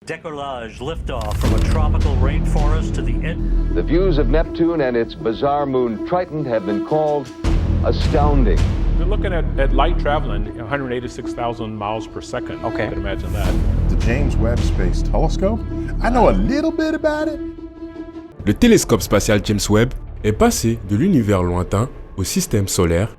Décollage, liftoff from a tropical rainforest to the end. The views of Neptune and its bizarre moon Triton have been called astounding. We're looking at light traveling 186,000 miles per second. Okay. You can imagine that. The James Webb Space Telescope? I know a little bit about it. Le télescope spatial James Webb est passé de l'univers lointain au système solaire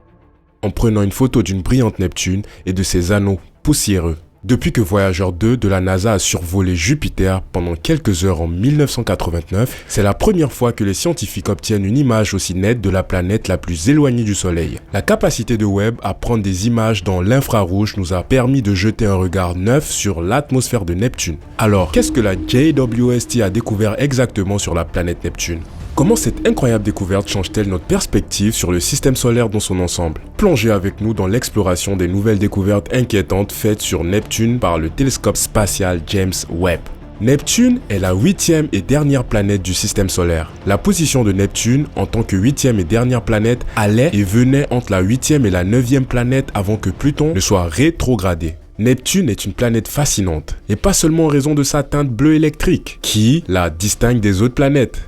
en prenant une photo d'une brillante Neptune et de ses anneaux poussiéreux. Depuis que Voyager 2 de la NASA a survolé Jupiter pendant quelques heures en 1989, c'est la première fois que les scientifiques obtiennent une image aussi nette de la planète la plus éloignée du Soleil. La capacité de Webb à prendre des images dans l'infrarouge nous a permis de jeter un regard neuf sur l'atmosphère de Neptune. Alors, qu'est-ce que la JWST a découvert exactement sur la planète Neptune ? Comment cette incroyable découverte change-t-elle notre perspective sur le système solaire dans son ensemble ? Plongez avec nous dans l'exploration des nouvelles découvertes inquiétantes faites sur Neptune par le télescope spatial James Webb. Neptune est la 8e et dernière planète du système solaire. La position de Neptune en tant que 8e et dernière planète allait et venait entre la 8e et la 9e planète avant que Pluton ne soit rétrogradé. Neptune est une planète fascinante, et pas seulement en raison de sa teinte bleue électrique, qui la distingue des autres planètes.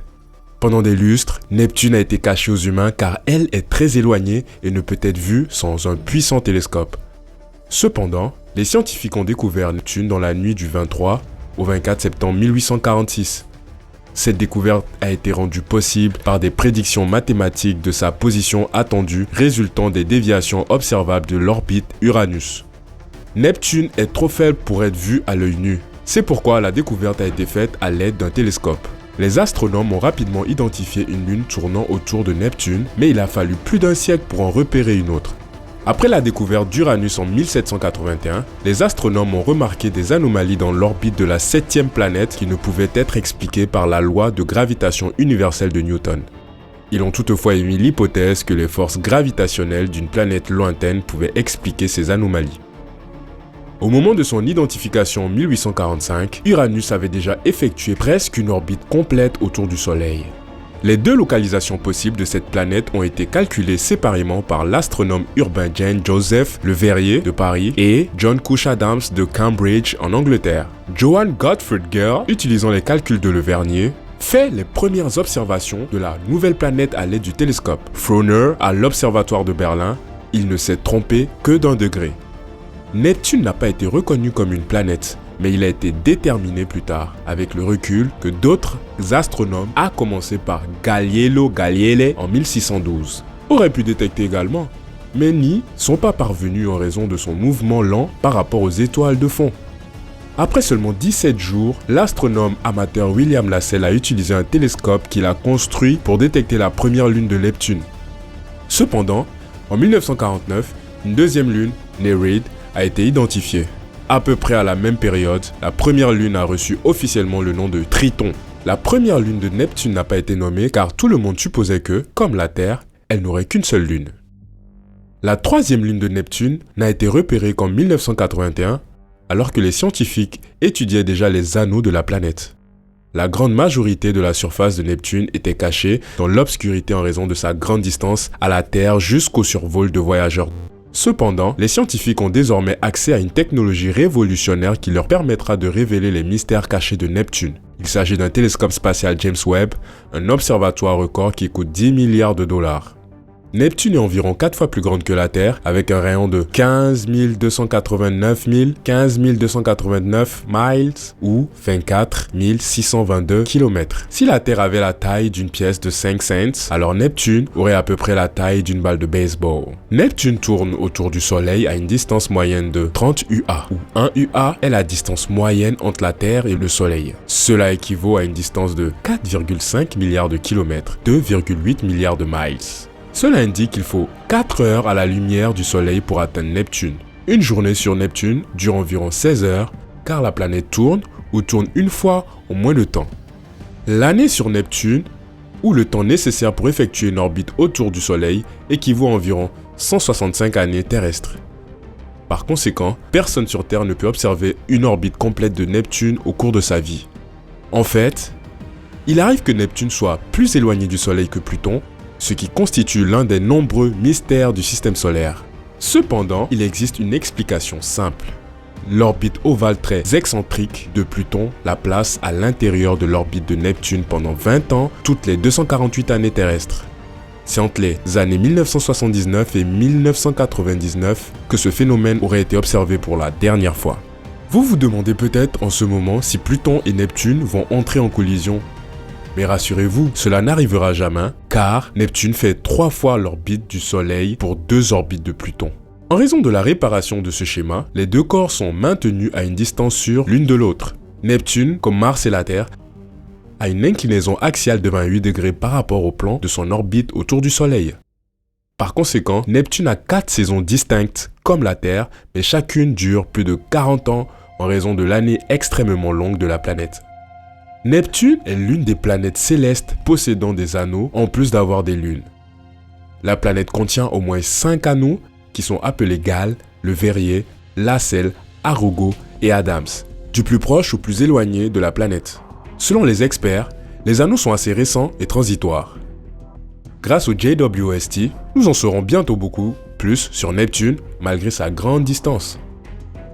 Pendant des lustres, Neptune a été cachée aux humains car elle est très éloignée et ne peut être vue sans un puissant télescope. Cependant, les scientifiques ont découvert Neptune dans la nuit du 23 au 24 septembre 1846. Cette découverte a été rendue possible par des prédictions mathématiques de sa position attendue résultant des déviations observables de l'orbite Uranus. Neptune est trop faible pour être vue à l'œil nu. C'est pourquoi la découverte a été faite à l'aide d'un télescope. Les astronomes ont rapidement identifié une lune tournant autour de Neptune, mais il a fallu plus d'un siècle pour en repérer une autre. Après la découverte d'Uranus en 1781, les astronomes ont remarqué des anomalies dans l'orbite de la 7e planète qui ne pouvaient être expliquées par la loi de gravitation universelle de Newton. Ils ont toutefois émis l'hypothèse que les forces gravitationnelles d'une planète lointaine pouvaient expliquer ces anomalies. Au moment de son identification en 1845, Uranus avait déjà effectué presque une orbite complète autour du Soleil. Les deux localisations possibles de cette planète ont été calculées séparément par l'astronome urbain Jane Joseph Le Verrier de Paris et John Couch Adams de Cambridge en Angleterre. Johann Gottfried Galle, utilisant les calculs de Le Verrier, fait les premières observations de la nouvelle planète à l'aide du télescope. Frauner, à l'observatoire de Berlin, il ne s'est trompé que d'1 degré. Neptune n'a pas été reconnu comme une planète, mais il a été déterminé plus tard, avec le recul que d'autres astronomes, à commencer par Galileo Galilei en 1612, auraient pu détecter également, mais n'y sont pas parvenus en raison de son mouvement lent par rapport aux étoiles de fond. Après seulement 17 jours, l'astronome amateur William Lassell a utilisé un télescope qu'il a construit pour détecter la première lune de Neptune. Cependant, en 1949, une deuxième lune, Nereid, a été identifiée. À peu près à la même période, la première lune a reçu officiellement le nom de Triton. La première lune de Neptune n'a pas été nommée car tout le monde supposait que, comme la Terre, elle n'aurait qu'une seule lune. La troisième lune de Neptune n'a été repérée qu'en 1981, alors que les scientifiques étudiaient déjà les anneaux de la planète. La grande majorité de la surface de Neptune était cachée dans l'obscurité en raison de sa grande distance à la Terre jusqu'au survol de Voyager. Cependant, les scientifiques ont désormais accès à une technologie révolutionnaire qui leur permettra de révéler les mystères cachés de Neptune. Il s'agit d'un télescope spatial James Webb, un observatoire record qui coûte 10 milliards de dollars. Neptune est environ 4 fois plus grande que la Terre, avec un rayon de 15 289 miles ou 24 622 km. Si la Terre avait la taille d'une pièce de 5 cents, alors Neptune aurait à peu près la taille d'une balle de baseball. Neptune tourne autour du Soleil à une distance moyenne de 30 UA, où 1 UA est la distance moyenne entre la Terre et le Soleil. Cela équivaut à une distance de 4,5 milliards de kilomètres, 2,8 milliards de miles. Cela indique qu'il faut 4 heures à la lumière du Soleil pour atteindre Neptune. Une journée sur Neptune dure environ 16 heures car la planète tourne ou tourne une fois en moins de temps. L'année sur Neptune, ou le temps nécessaire pour effectuer une orbite autour du Soleil, équivaut à environ 165 années terrestres. Par conséquent, personne sur Terre ne peut observer une orbite complète de Neptune au cours de sa vie. En fait, il arrive que Neptune soit plus éloigné du Soleil que Pluton, ce qui constitue l'un des nombreux mystères du système solaire. Cependant, il existe une explication simple. l'orbite ovale très excentrique de Pluton la place à l'intérieur de l'orbite de Neptune pendant 20 ans, toutes les 248 années terrestres. C'est entre les années 1979 et 1999 que ce phénomène aurait été observé pour la dernière fois. Vous vous demandez peut-être en ce moment si Pluton et Neptune vont entrer en collision. Mais rassurez-vous, cela n'arrivera jamais, car Neptune fait 3 fois l'orbite du Soleil pour 2 orbites de Pluton. En raison de la réparation de ce schéma, les deux corps sont maintenus à une distance sûre l'une de l'autre. Neptune, comme Mars et la Terre, a une inclinaison axiale de 28 degrés par rapport au plan de son orbite autour du Soleil. Par conséquent, Neptune a 4 saisons distinctes comme la Terre, mais chacune dure plus de 40 ans en raison de l'année extrêmement longue de la planète. Neptune est l'une des planètes célestes possédant des anneaux en plus d'avoir des lunes. La planète contient au moins 5 anneaux qui sont appelés Gale, le Verrier, Lassell, Arago et Adams, du plus proche au plus éloigné de la planète. Selon les experts, les anneaux sont assez récents et transitoires. Grâce au JWST, nous en saurons bientôt beaucoup plus sur Neptune malgré sa grande distance.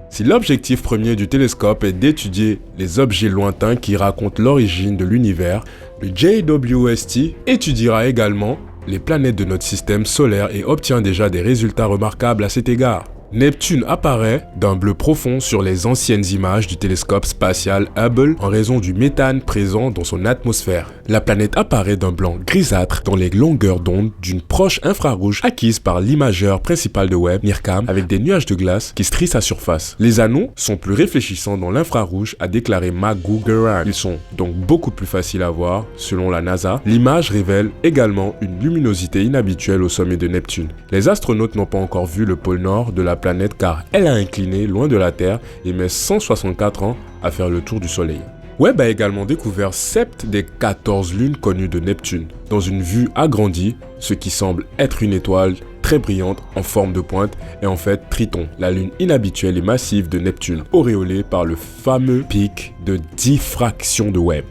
Si l'objectif premier du télescope est d'étudier les objets lointains qui racontent l'origine de l'univers, le JWST étudiera également les planètes de notre système solaire et obtient déjà des résultats remarquables à cet égard. Neptune apparaît d'un bleu profond sur les anciennes images du télescope spatial Hubble en raison du méthane présent dans son atmosphère. La planète apparaît d'un blanc grisâtre dans les longueurs d'onde d'une proche infrarouge acquise par l'imageur principal de Webb, NIRCam, avec des nuages de glace qui strient sa surface. Les anneaux sont plus réfléchissants dans l'infrarouge, a déclaré McGugaran. Ils sont donc beaucoup plus faciles à voir, selon la NASA. L'image révèle également une luminosité inhabituelle au sommet de Neptune. Les astronautes n'ont pas encore vu le pôle nord de la planète car elle a incliné loin de la Terre et met 164 ans à faire le tour du Soleil. Webb a également découvert 7 des 14 lunes connues de Neptune, dans une vue agrandie, ce qui semble être une étoile très brillante en forme de pointe est en fait Triton, la lune inhabituelle et massive de Neptune, auréolée par le fameux pic de diffraction de Webb.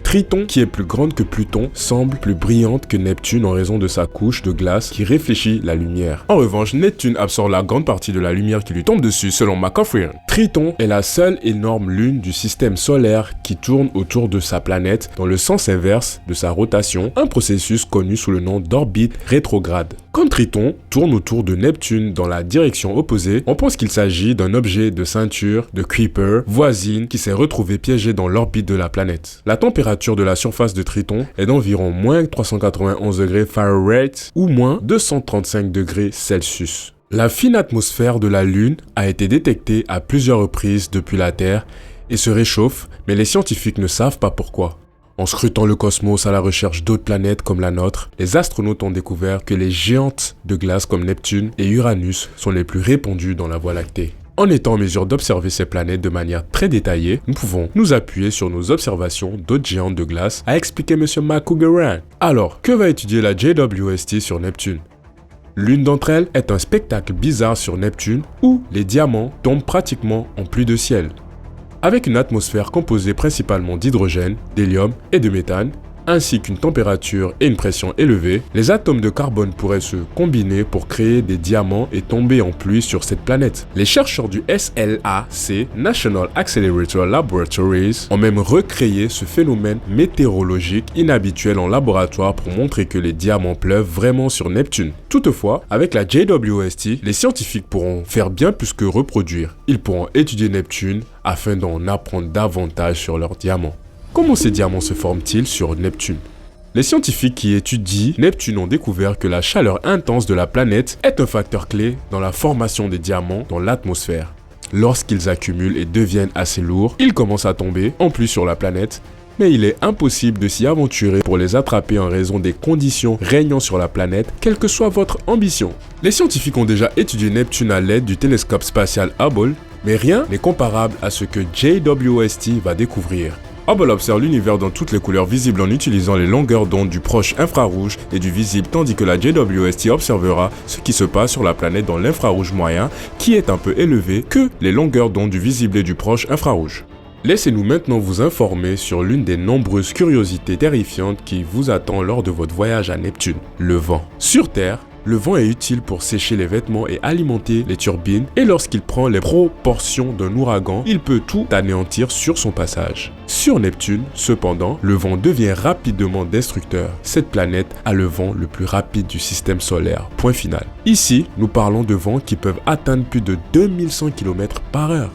Triton, qui est plus grande que Pluton, semble plus brillante que Neptune en raison de sa couche de glace qui réfléchit la lumière. En revanche, Neptune absorbe la grande partie de la lumière qui lui tombe dessus selon McCaffrey. Triton est la seule énorme lune du système solaire qui tourne autour de sa planète dans le sens inverse de sa rotation, un processus connu sous le nom d'orbite rétrograde. Quand Triton tourne autour de Neptune dans la direction opposée, on pense qu'il s'agit d'un objet de ceinture de Kuiper voisine qui s'est retrouvé piégé dans l'orbite de la planète. La température de la surface de Triton est d'environ moins 391 degrés Fahrenheit ou moins 235 degrés Celsius. La fine atmosphère de la Lune a été détectée à plusieurs reprises depuis la Terre et se réchauffe, mais les scientifiques ne savent pas pourquoi. En scrutant le cosmos à la recherche d'autres planètes comme la nôtre, les astronautes ont découvert que les géantes de glace comme Neptune et Uranus sont les plus répandues dans la Voie lactée. En étant en mesure d'observer ces planètes de manière très détaillée, nous pouvons nous appuyer sur nos observations d'autres géantes de glace, a expliqué M. McGugaran. Alors, que va étudier la JWST sur Neptune ? L'une d'entre elles est un spectacle bizarre sur Neptune où les diamants tombent pratiquement en pluie de ciel. Avec une atmosphère composée principalement d'hydrogène, d'hélium et de méthane, ainsi qu'une température et une pression élevées, les atomes de carbone pourraient se combiner pour créer des diamants et tomber en pluie sur cette planète. Les chercheurs du SLAC, National Accelerator Laboratories, ont même recréé ce phénomène météorologique inhabituel en laboratoire pour montrer que les diamants pleuvent vraiment sur Neptune. Toutefois, avec la JWST, les scientifiques pourront faire bien plus que reproduire. Ils pourront étudier Neptune afin d'en apprendre davantage sur leurs diamants. Comment ces diamants se forment-ils sur Neptune ? Les scientifiques qui étudient Neptune ont découvert que la chaleur intense de la planète est un facteur clé dans la formation des diamants dans l'atmosphère. Lorsqu'ils accumulent et deviennent assez lourds, ils commencent à tomber en pluie sur la planète, mais il est impossible de s'y aventurer pour les attraper en raison des conditions régnant sur la planète, quelle que soit votre ambition. Les scientifiques ont déjà étudié Neptune à l'aide du télescope spatial Hubble, mais rien n'est comparable à ce que JWST va découvrir. Hubble observe l'univers dans toutes les couleurs visibles en utilisant les longueurs d'onde du proche infrarouge et du visible, tandis que la JWST observera ce qui se passe sur la planète dans l'infrarouge moyen, qui est un peu élevé que les longueurs d'onde du visible et du proche infrarouge. Laissez-nous maintenant vous informer sur l'une des nombreuses curiosités terrifiantes qui vous attend lors de votre voyage à Neptune, le vent. Sur Terre, Le vent est utile pour sécher les vêtements et alimenter les turbines, et lorsqu'il prend les proportions d'un ouragan, il peut tout anéantir sur son passage. Sur Neptune, cependant, le vent devient rapidement destructeur. Cette planète a le vent le plus rapide du système solaire. Point final. Ici, nous parlons de vents qui peuvent atteindre plus de 2100 km/h.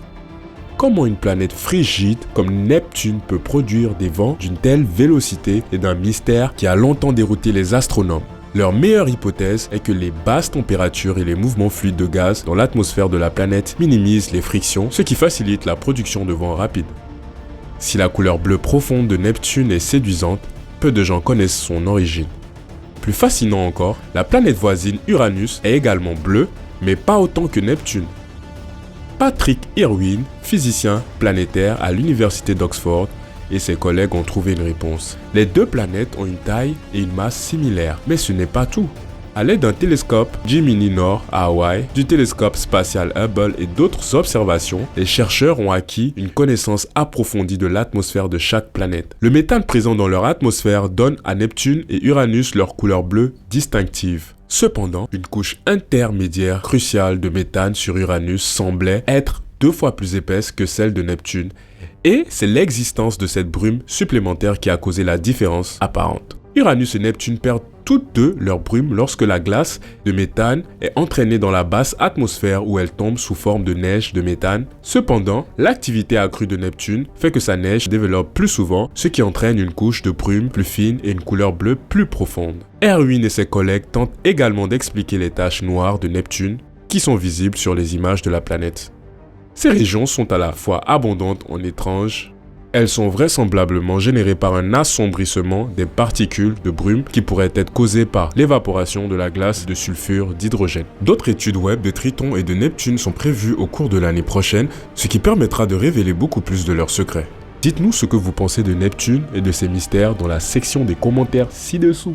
Comment une planète frigide comme Neptune peut produire des vents d'une telle vélocité est d'un mystère qui a longtemps dérouté les astronomes. Leur meilleure hypothèse est que les basses températures et les mouvements fluides de gaz dans l'atmosphère de la planète minimisent les frictions, ce qui facilite la production de vents rapides. Si la couleur bleue profonde de Neptune est séduisante, peu de gens connaissent son origine. Plus fascinant encore, la planète voisine Uranus est également bleue, mais pas autant que Neptune. Patrick Irwin, physicien planétaire à l'université d'Oxford, et ses collègues ont trouvé une réponse. Les deux planètes ont une taille et une masse similaires, mais ce n'est pas tout. À l'aide d'un télescope Gemini Nord à Hawaï, du télescope spatial Hubble et d'autres observations, les chercheurs ont acquis une connaissance approfondie de l'atmosphère de chaque planète. Le méthane présent dans leur atmosphère donne à Neptune et Uranus leur couleur bleue distinctive. Cependant, une couche intermédiaire cruciale de méthane sur Uranus semblait être 2 fois plus épaisse que celle de Neptune, et c'est l'existence de cette brume supplémentaire qui a causé la différence apparente. Uranus et Neptune perdent toutes deux leur brume lorsque la glace de méthane est entraînée dans la basse atmosphère où elle tombe sous forme de neige de méthane. Cependant, l'activité accrue de Neptune fait que sa neige se développe plus souvent, ce qui entraîne une couche de brume plus fine et une couleur bleue plus profonde. Irwin et ses collègues tentent également d'expliquer les taches noires de Neptune qui sont visibles sur les images de la planète. Ces régions sont à la fois abondantes en étranges. Elles sont vraisemblablement générées par un assombrissement des particules de brume qui pourraient être causées par l'évaporation de la glace de sulfure d'hydrogène. D'autres études web de Triton et de Neptune sont prévues au cours de l'année prochaine, ce qui permettra de révéler beaucoup plus de leurs secrets. Dites-nous ce que vous pensez de Neptune et de ses mystères dans la section des commentaires ci-dessous.